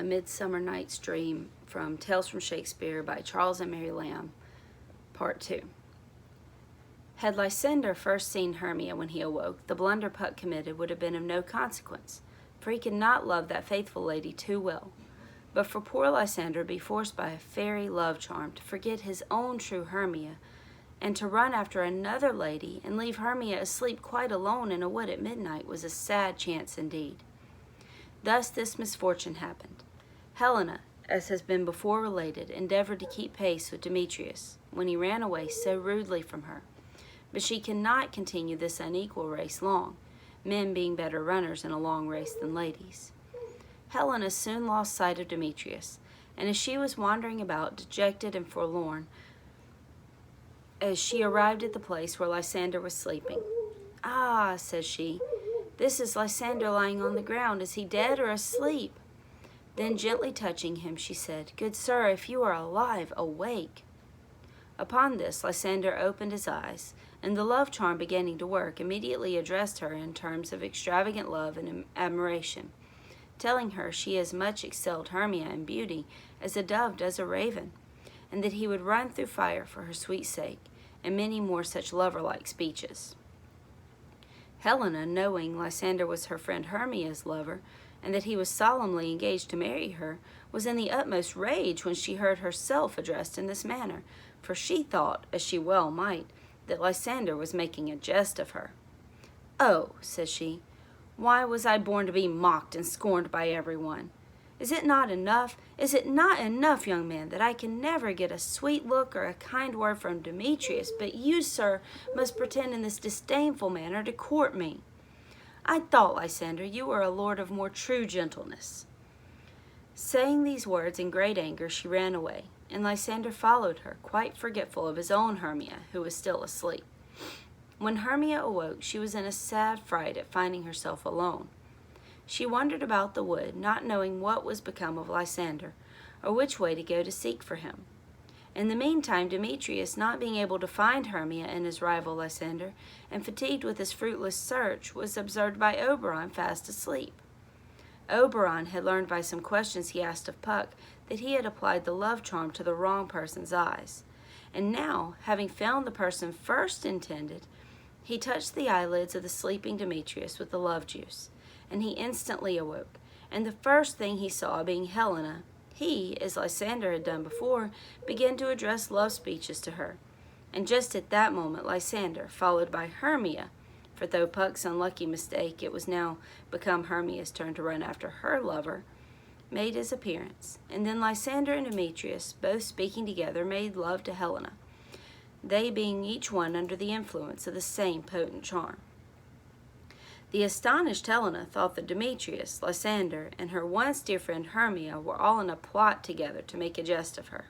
A Midsummer Night's Dream from Tales from Shakespeare by Charles and Mary Lamb, Part 2. Had Lysander first seen Hermia when he awoke, the blunder Puck committed would have been of no consequence, for he could not love that faithful lady too well. But for poor Lysander to be forced by a fairy love charm to forget his own true Hermia, and to run after another lady and leave Hermia asleep quite alone in a wood at midnight was a sad chance indeed. Thus this misfortune happened. Helena, as has been before related, endeavored to keep pace with Demetrius, when he ran away so rudely from her. But she cannot continue this unequal race long, men being better runners in a long race than ladies. Helena soon lost sight of Demetrius, and as she was wandering about, dejected and forlorn, as she arrived at the place where Lysander was sleeping. "Ah," says she, "this is Lysander lying on the ground. Is he dead or asleep?" Then gently touching him, she said, "Good sir, if you are alive, awake." Upon this, Lysander opened his eyes, and the love charm beginning to work, immediately addressed her in terms of extravagant love and admiration, telling her she as much excelled Hermia in beauty as a dove does a raven, and that he would run through fire for her sweet sake, and many more such lover-like speeches. Helena, knowing Lysander was her friend Hermia's lover, and that he was solemnly engaged to marry her, was in the utmost rage when she heard herself addressed in this manner, for she thought, as she well might, that Lysander was making a jest of her. "Oh," says she, "why was I born to be mocked and scorned by everyone? Is it not enough, young man, that I can never get a sweet look or a kind word from Demetrius, but you, sir, must pretend in this disdainful manner to court me? I thought, Lysander, you were a lord of more true gentleness." Saying these words in great anger, she ran away, and Lysander followed her, quite forgetful of his own Hermia, who was still asleep. When Hermia awoke, she was in a sad fright at finding herself alone. She wandered about the wood, not knowing what was become of Lysander, or which way to go to seek for him. In the meantime, Demetrius, not being able to find Hermia and his rival Lysander, and fatigued with his fruitless search, was observed by Oberon fast asleep. Oberon had learned by some questions he asked of Puck that he had applied the love charm to the wrong person's eyes, and now, having found the person first intended, he touched the eyelids of the sleeping Demetrius with the love juice, and he instantly awoke, and the first thing he saw being Helena, he, as Lysander had done before, began to address love speeches to her. And just at that moment Lysander, followed by Hermia, for though Puck's unlucky mistake, it was now become Hermia's turn to run after her lover, made his appearance, and then Lysander and Demetrius, both speaking together, made love to Helena, they being each one under the influence of the same potent charm. The astonished Helena thought that Demetrius, Lysander, and her once dear friend Hermia were all in a plot together to make a jest of her.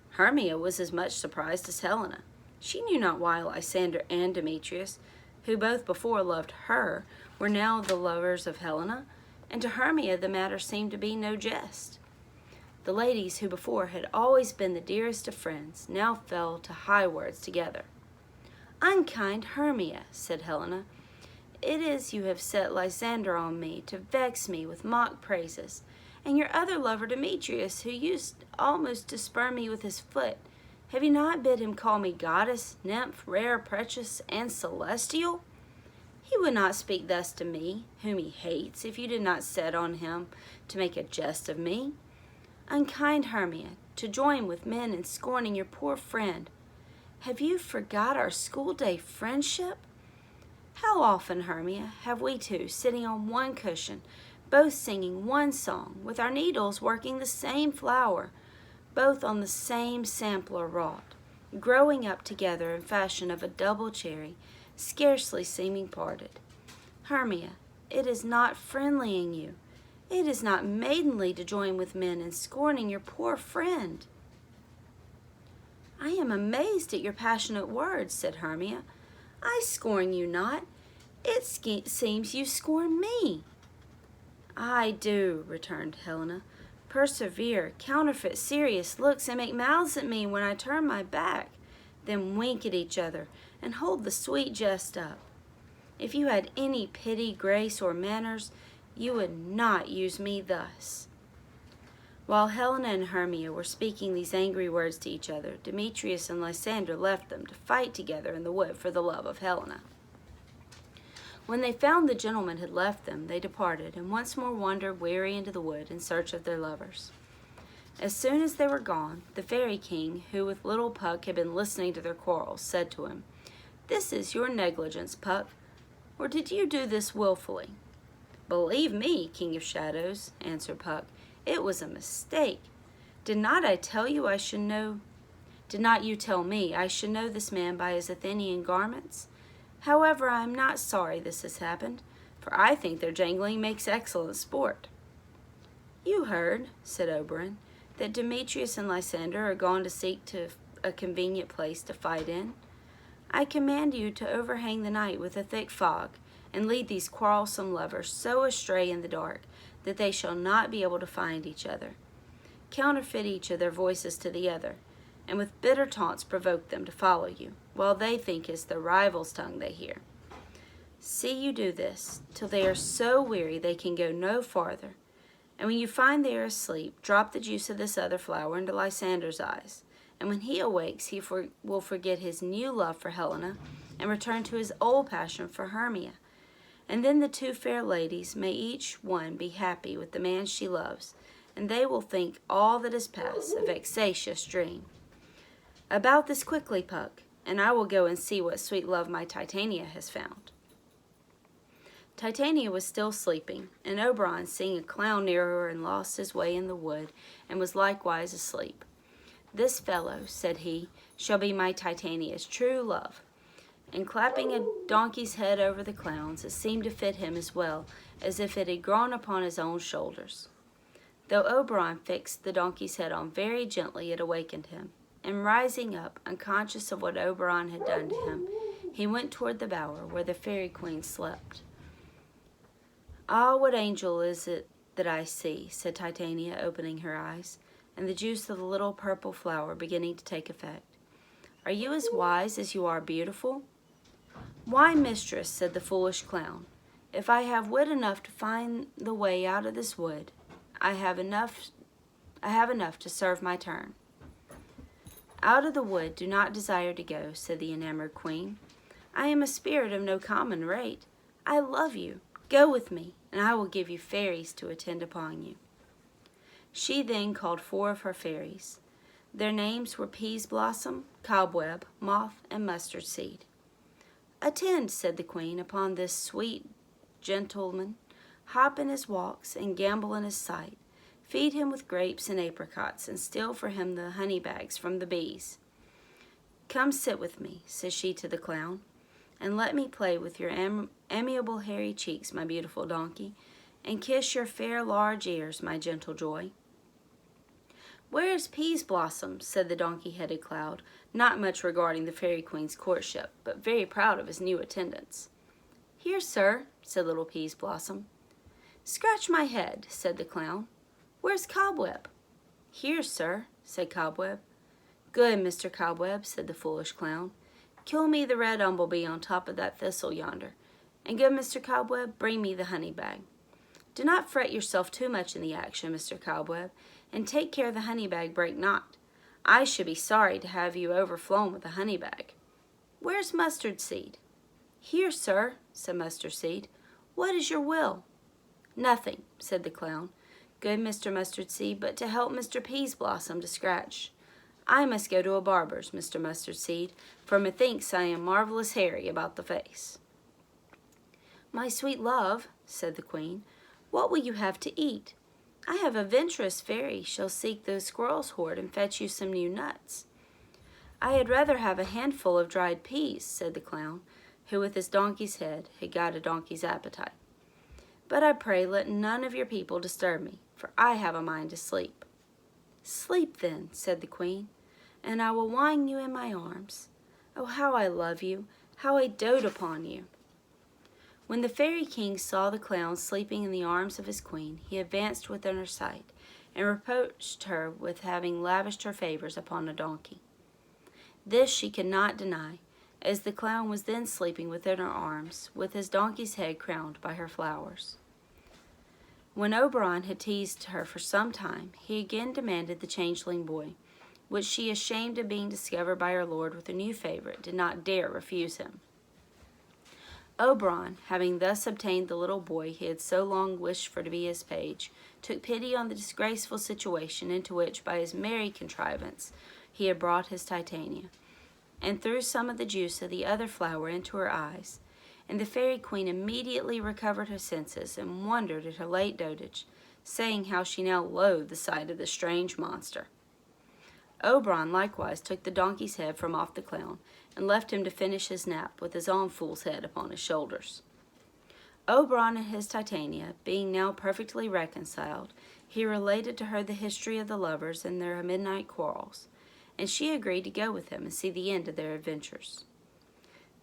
Hermia was as much surprised as Helena. She knew not why Lysander and Demetrius, who both before loved her, were now the lovers of Helena, and to Hermia the matter seemed to be no jest. The ladies, who before had always been the dearest of friends, now fell to high words together. "Unkind Hermia," said Helena, "it is you have set Lysander on me to vex me with mock praises, and your other lover Demetrius, who used almost to spurn me with his foot, have you not bid him call me goddess, nymph, rare, precious, and celestial? He would not speak thus to me, whom he hates, if you did not set on him to make a jest of me. Unkind Hermia, to join with men in scorning your poor friend. Have you forgot our school-day friendship? How often, Hermia, have we two, sitting on one cushion, both singing one song, with our needles working the same flower, both on the same sampler wrought, growing up together in fashion of a double cherry, scarcely seeming parted. Hermia, it is not friendly in you, it is not maidenly to join with men in scorning your poor friend." "I am amazed at your passionate words," said Hermia. "I scorn you not. It seems you scorn me." "I do," returned Helena. "Persevere, counterfeit serious looks, and make mouths at me when I turn my back, then wink at each other, and hold the sweet jest up. If you had any pity, grace, or manners, you would not use me thus." While Helena and Hermia were speaking these angry words to each other, Demetrius and Lysander left them to fight together in the wood for the love of Helena. When they found the gentleman had left them, they departed, and once more wandered weary into the wood in search of their lovers. As soon as they were gone, the Fairy King, who with little Puck had been listening to their quarrels, said to him, "This is your negligence, Puck, or did you do this wilfully?" "Believe me, King of Shadows," answered Puck, "it was a mistake. Did not you tell me I should know this man by his Athenian garments? However, I am not sorry this has happened, for I think their jangling makes excellent sport." "You heard," said Oberon, "that Demetrius and Lysander are gone to seek a convenient place to fight in. I command you to overhang the night with a thick fog, and lead these quarrelsome lovers so astray in the dark that they shall not be able to find each other. Counterfeit each of their voices to the other, and with bitter taunts provoke them to follow you, while they think it's their rival's tongue they hear. See you do this, till they are so weary they can go no farther, and when you find they are asleep, drop the juice of this other flower into Lysander's eyes, and when he awakes he will forget his new love for Helena, and return to his old passion for Hermia. And then the two fair ladies may each one be happy with the man she loves, and they will think all that has passed a vexatious dream. About this quickly, Puck, and I will go and see what sweet love my Titania has found." Titania was still sleeping, and Oberon, seeing a clown near her, and lost his way in the wood, and was likewise asleep. "This fellow," said he, "shall be my Titania's true love." And clapping a donkey's head over the clown's, it seemed to fit him as well as if it had grown upon his own shoulders. Though Oberon fixed the donkey's head on very gently, it awakened him, and rising up, unconscious of what Oberon had done to him, he went toward the bower where the Fairy Queen slept. "Ah, what angel is it that I see?" said Titania, opening her eyes, and the juice of the little purple flower beginning to take effect. "Are you as wise as you are beautiful?" "Why, mistress," said the foolish clown, "if I have wit enough to find the way out of this wood, I have enough to serve my turn." "Out of the wood do not desire to go," said the enamored queen. "I am a spirit of no common rate. I love you. Go with me, and I will give you fairies to attend upon you." She then called 4 of her fairies. Their names were Peas Blossom, Cobweb, Moth, and Mustard Seed. "Attend," said the queen, "upon this sweet gentleman, hop in his walks, and gambol in his sight. Feed him with grapes and apricots, and steal for him the honey bags from the bees. Come sit with me," says she to the clown, "and let me play with your amiable hairy cheeks, my beautiful donkey, and kiss your fair large ears, my gentle joy." "Where is Peas Blossom?" said the donkey-headed cloud, not much regarding the Fairy Queen's courtship, but very proud of his new attendants. "Here, sir," said little Peas Blossom. "Scratch my head," said the clown. "Where's Cobweb?" "Here, sir," said Cobweb. "Good, Mr. Cobweb," said the foolish clown. "Kill me the red humblebee on top of that thistle yonder, and good Mr. Cobweb, bring me the honey bag. Do not fret yourself too much in the action, Mr. Cobweb, and take care the honey bag break not. I should be sorry to have you overflown with a honey bag. Where's Mustard Seed?" "Here, sir," said Mustard Seed. "What is your will?" "Nothing," said the clown. "Good Mr. Mustard Seed, but to help Mr. Peas Blossom to scratch. I must go to a barber's, Mr. Mustard Seed, for methinks I am marvelous hairy about the face." "My sweet love," said the queen, "what will you have to eat? I have a venturous fairy shall seek the squirrel's hoard and fetch you some new nuts." "I had rather have a handful of dried peas," said the clown, who with his donkey's head had got a donkey's appetite. "But I pray let none of your people disturb me, for I have a mind to sleep." "Sleep then," said the queen, "and I will wind you in my arms. Oh, how I love you, how I dote upon you." When the Fairy King saw the clown sleeping in the arms of his queen, he advanced within her sight, and reproached her with having lavished her favors upon a donkey. This she could not deny, as the clown was then sleeping within her arms, with his donkey's head crowned by her flowers. When Oberon had teased her for some time, he again demanded the changeling boy, which she, ashamed of being discovered by her lord with a new favorite, did not dare refuse him. Oberon, having thus obtained the little boy he had so long wished for to be his page, took pity on the disgraceful situation into which, by his merry contrivance, he had brought his Titania, and threw some of the juice of the other flower into her eyes, and the fairy queen immediately recovered her senses and wondered at her late dotage, saying how she now loathed the sight of the strange monster. Oberon likewise took the donkey's head from off the clown, and left him to finish his nap with his own fool's head upon his shoulders. Oberon and his Titania, being now perfectly reconciled, he related to her the history of the lovers and their midnight quarrels, and she agreed to go with him and see the end of their adventures.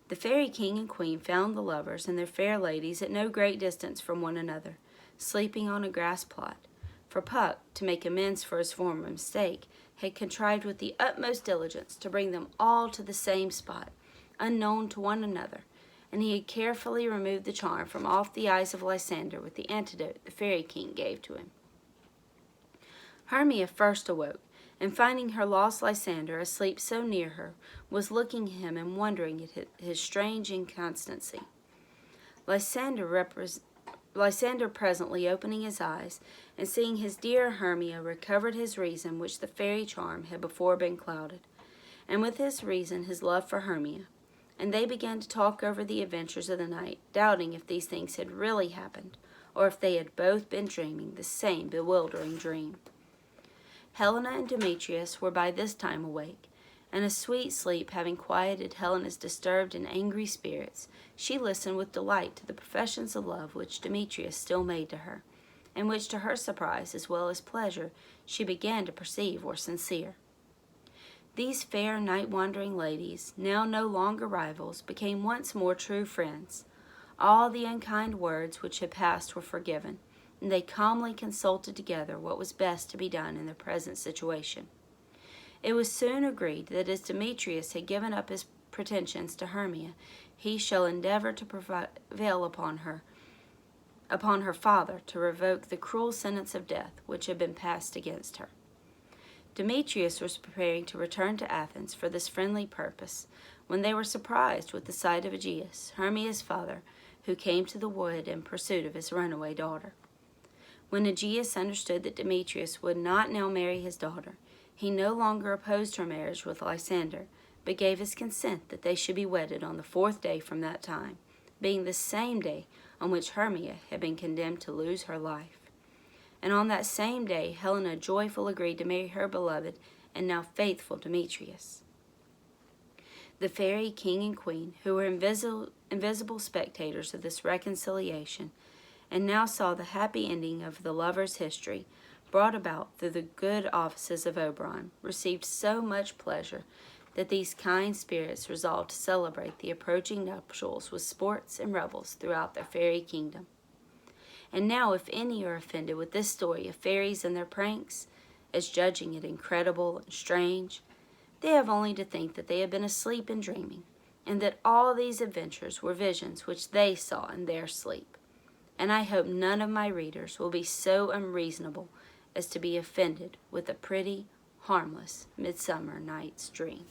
The fairy king and queen found the lovers and their fair ladies at no great distance from one another, sleeping on a grass plot, for Puck, to make amends for his former mistake, had contrived with the utmost diligence to bring them all to the same spot, unknown to one another, and he had carefully removed the charm from off the eyes of Lysander with the antidote the fairy king gave to him. Hermia first awoke, and finding her lost Lysander asleep so near her, was looking at him and wondering at his strange inconstancy. Lysander presently opening his eyes, and seeing his dear Hermia, recovered his reason, which the fairy charm had before been clouded, and with his reason his love for Hermia, and they began to talk over the adventures of the night, doubting if these things had really happened, or if they had both been dreaming the same bewildering dream. Helena and Demetrius were by this time awake, and a sweet sleep having quieted Helena's disturbed and angry spirits, she listened with delight to the professions of love which Demetrius still made to her, and which, to her surprise as well as pleasure, she began to perceive were sincere. These fair night-wandering ladies, now no longer rivals, became once more true friends. All the unkind words which had passed were forgiven, and they calmly consulted together what was best to be done in their present situation. It was soon agreed that as Demetrius had given up his pretensions to Hermia, he shall endeavor to prevail upon her father to revoke the cruel sentence of death which had been passed against her. Demetrius was preparing to return to Athens for this friendly purpose, when they were surprised with the sight of Aegeus, Hermia's father, who came to the wood in pursuit of his runaway daughter. When Aegeus understood that Demetrius would not now marry his daughter, he no longer opposed her marriage with Lysander, but gave his consent that they should be wedded on the 4th day from that time, being the same day on which Hermia had been condemned to lose her life. And on that same day Helena joyful agreed to marry her beloved and now faithful Demetrius. The fairy king and queen, who were invisible spectators of this reconciliation, and now saw the happy ending of the lovers' history, brought about through the good offices of Oberon, received so much pleasure that these kind spirits resolved to celebrate the approaching nuptials with sports and revels throughout their fairy kingdom. And now, if any are offended with this story of fairies and their pranks, as judging it incredible and strange, they have only to think that they have been asleep and dreaming, and that all these adventures were visions which they saw in their sleep. And I hope none of my readers will be so unreasonable as to be offended with a pretty, harmless Midsummer Night's Dream.